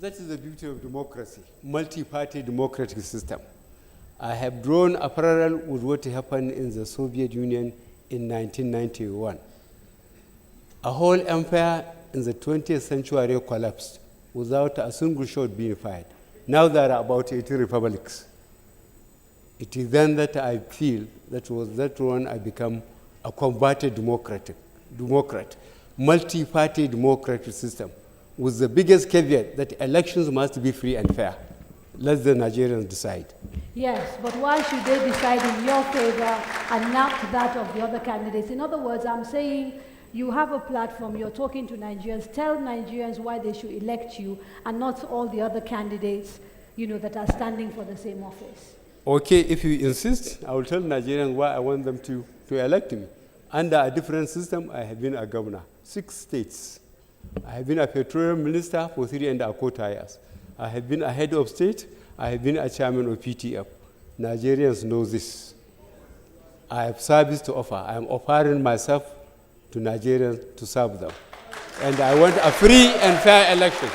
That is the beauty of democracy, multi-party democratic system. I have drawn a parallel with what happened in the Soviet Union in 1991. A whole empire in the 20th century collapsed without a single shot being fired. Now there are about 80 republics. It is then that I feel that was that one I become a converted democrat, multi-party democratic system, with the biggest caveat that elections must be free and fair. Let the Nigerians decide. Yes, but why should they decide in your favor and not that of the other candidates? In other words, I'm saying you have a platform, you're talking to Nigerians, tell Nigerians why they should elect you and not all the other candidates, that are standing for the same office. Okay, if you insist, I will tell Nigerians why I want them to elect me. Under a different system, I have been a governor, 6 states. I have been a petroleum minister for 3.25 years. I have been a head of state. I have been a chairman of PTF. Nigerians know this. I have service to offer. I am offering myself to Nigerians to serve them. And I want a free and fair election.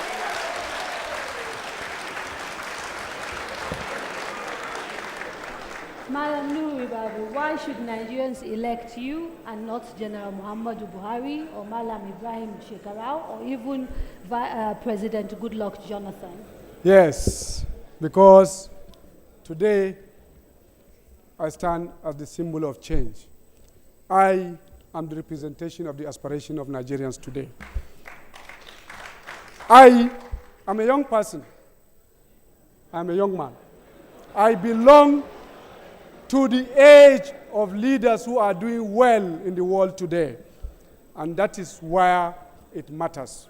Madam Nuri Babu, why should Nigerians elect you and not General Muhammadu Buhari or Malam Ibrahim Shekarau or even President Goodluck Jonathan? Yes, because today I stand as the symbol of change. I am the representation of the aspiration of Nigerians today. I am a young person. I am a young man. I belong to the age of leaders who are doing well in the world today. And that is where it matters.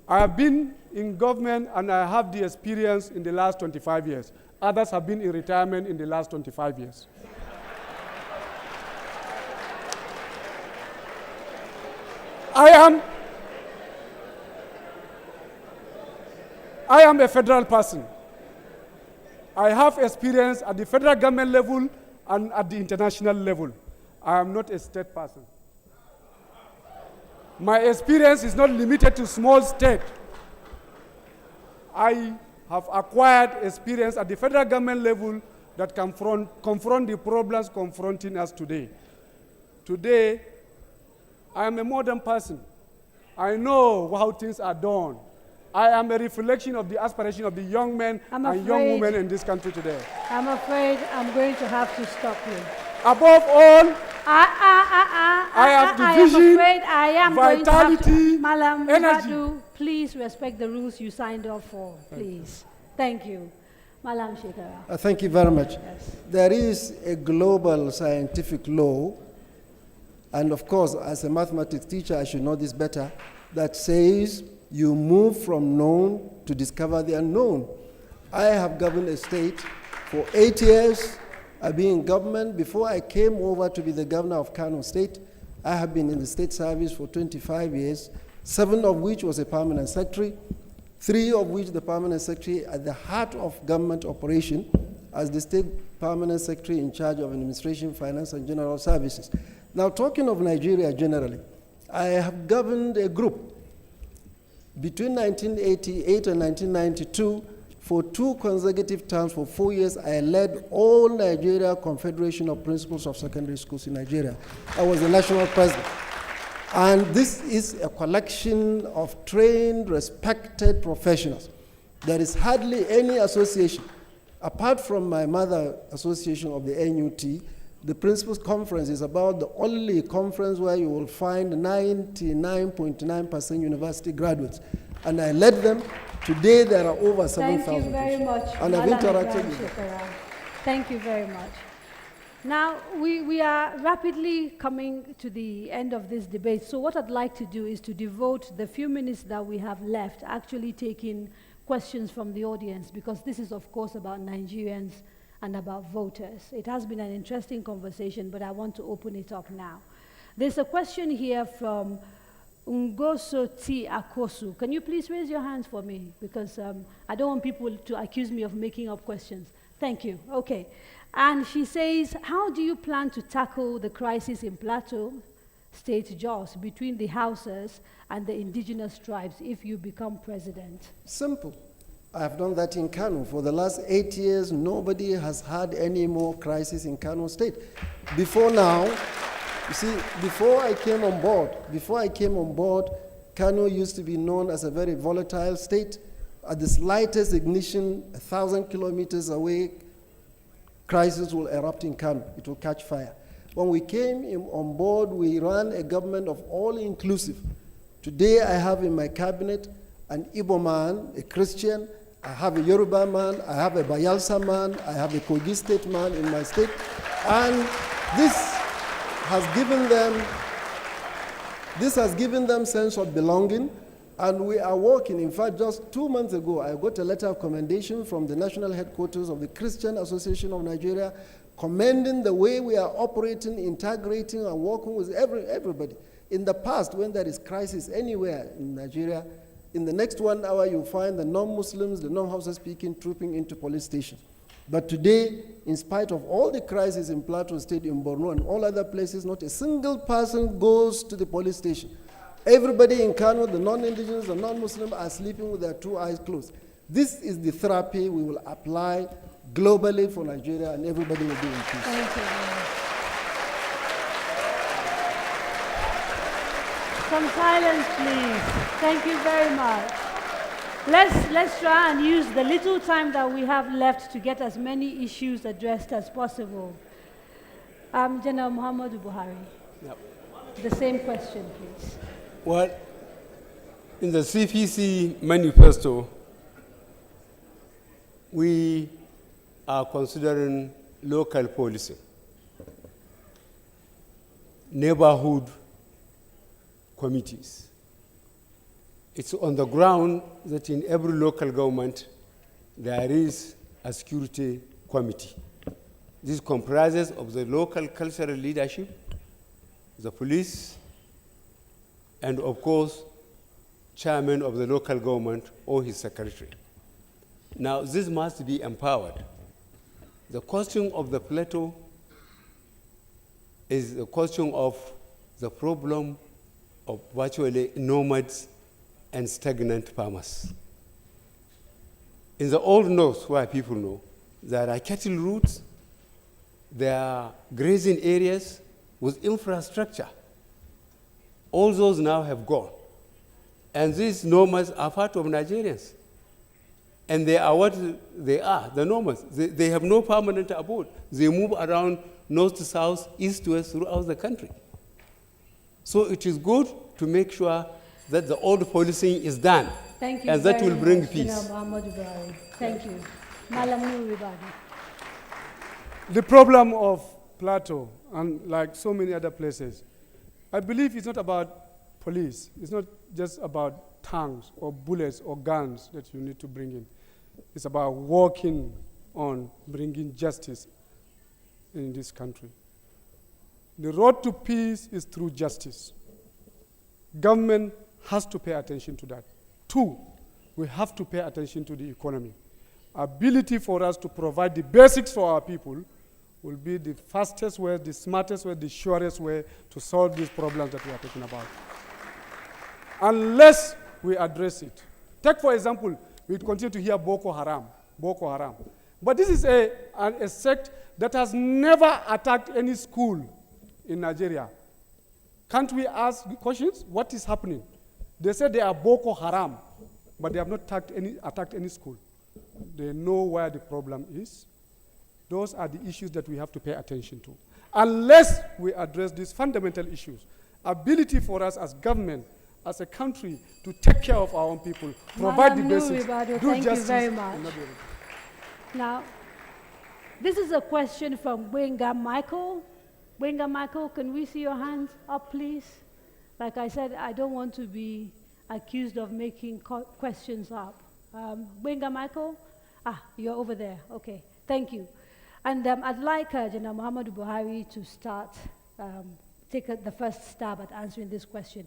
I have been in government and I have the experience in the last 25 years. Others have been in retirement in the last 25 years. I am a federal person. I have experience at the federal government level and at the international level. I am not a state person. My experience is not limited to small state. I have acquired experience at the federal government level that can confront the problems confronting us today. Today, I am a modern person. I know how things are done. I am a reflection of the aspiration of the young men and young women in this country today. I'm afraid I'm going to have to stop you. Above all, I have the vision, vitality, Malam energy. Badu, please respect the rules you signed up for, please. Thank you. Malam Shekara. Thank you very much. Yes. There is a global scientific law, and of course, as a mathematics teacher, I should know this better, that says you move from known to discover the unknown. I have governed a state for 8 years. I've been in government. Before I came over to be the governor of Kano State, I have been in the state service for 25 years, 7 of which was a permanent secretary, 3 of which the permanent secretary at the heart of government operation as the state permanent secretary in charge of administration, finance, and general services. Now, talking of Nigeria generally, I have governed a group between 1988 and 1992. For 2 consecutive terms, for 4 years, I led all Nigeria Confederation of Principals of Secondary Schools in Nigeria. I was the national president. And this is a collection of trained, respected professionals. There is hardly any association, apart from my mother association of the NUT. The Principals Conference is about the only conference where you will find 99.9% university graduates. And I led them. Today there are over 7,000. Thank you very much. And I've interacted with them. Thank you very much. Now, we are rapidly coming to the end of this debate. So what I'd like to do is to devote the few minutes that we have left actually taking questions from the audience, because this is, of course, about Nigerians and about voters. It has been an interesting conversation, but I want to open it up now. There's a question here from Ngoso T. Akosu. Can you please raise your hands for me? Because I don't want people to accuse me of making up questions. Thank you. Okay. And she says, how do you plan to tackle the crisis in Plateau, state jaws between the Hausas and the indigenous tribes if you become president? Simple. I have done that in Kano. For the last 8 years, nobody has had any more crisis in Kano State. Before now, you see, before I came on board, Kano used to be known as a very volatile state. At the slightest ignition, 1,000 kilometers away, crisis will erupt in Kano. It will catch fire. When we came on board, we ran a government of all inclusive. Today, I have in my cabinet an Igbo man, a Christian, I have a Yoruba man, I have a Bayelsa man, I have a Kogi State man in my state, and this has given them sense of belonging, and we are working. In fact, just 2 months ago, I got a letter of commendation from the national headquarters of the Christian Association of Nigeria, commending the way we are operating, integrating, and working with everybody. In the past, when there is crisis anywhere in Nigeria, in the next 1 hour, you'll find the non-Muslims, the non-Hausa speaking, trooping into police stations. But today, in spite of all the crises in Plateau State, in Borno, and all other places, not a single person goes to the police station. Everybody in Kano, the non-indigenous, the non-Muslim, are sleeping with their 2 eyes closed. This is the therapy we will apply globally for Nigeria, and everybody will be in peace. Thank you. Some silence, please. Thank you very much. Let's try and use the little time that we have left to get as many issues addressed as possible. General Muhammadu Buhari. Yep. The same question, please. Well, in the CPC manifesto, we are considering local policy, neighborhood committees. It's on the ground that in every local government there is a security committee. This comprises of the local cultural leadership, the police, and of course, chairman of the local government or his secretary. Now, this must be empowered. The question of the plateau is the question of the problem of virtually nomads and stagnant farmers. In the old north, where people know, there are cattle routes, there are grazing areas with infrastructure. All those now have gone. And these nomads are part of Nigerians. And they are what they are, the nomads. They have no permanent abode. They move around north to south, east to west throughout the country. So it is good to make sure that the old policing is done. Thank you and that will bring much, peace. Muhammadu Buhari. Thank you. Malam Nuribadi. The problem of Plateau, and like so many other places, I believe it's not about police. It's not just about tanks or bullets or guns that you need to bring in. It's about working on bringing justice in this country. The road to peace is through justice. Government has to pay attention to that. 2, we have to pay attention to the economy. Ability for us to provide the basics for our people will be the fastest way, the smartest way, the surest way to solve these problems that we are talking about. Unless we address it. Take, for example, we continue to hear Boko Haram. But this is a sect that has never attacked any school in Nigeria. Can't we ask questions? What is happening? They say they are Boko Haram, but they have not attacked any school. They know where the problem is. Those are the issues that we have to pay attention to. Unless we address these fundamental issues, ability for us as government, as a country, to take care of our own people, provide the basics, do justice. Thank you very much. Now, this is a question from Wenga Michael. Wenga Michael, can we see your hands up, please? Like I said, I don't want to be accused of making questions up. Wenga Michael? You're over there. Okay, thank you. And I'd like General Muhammadu Buhari to start, take the first stab at answering this question.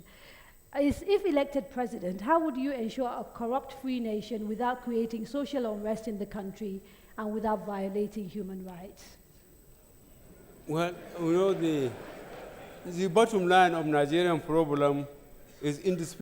If elected president, how would you ensure a corrupt-free nation without creating social unrest in the country and without violating human rights? Well, you know, The bottom line of Nigerian problem is indisputable.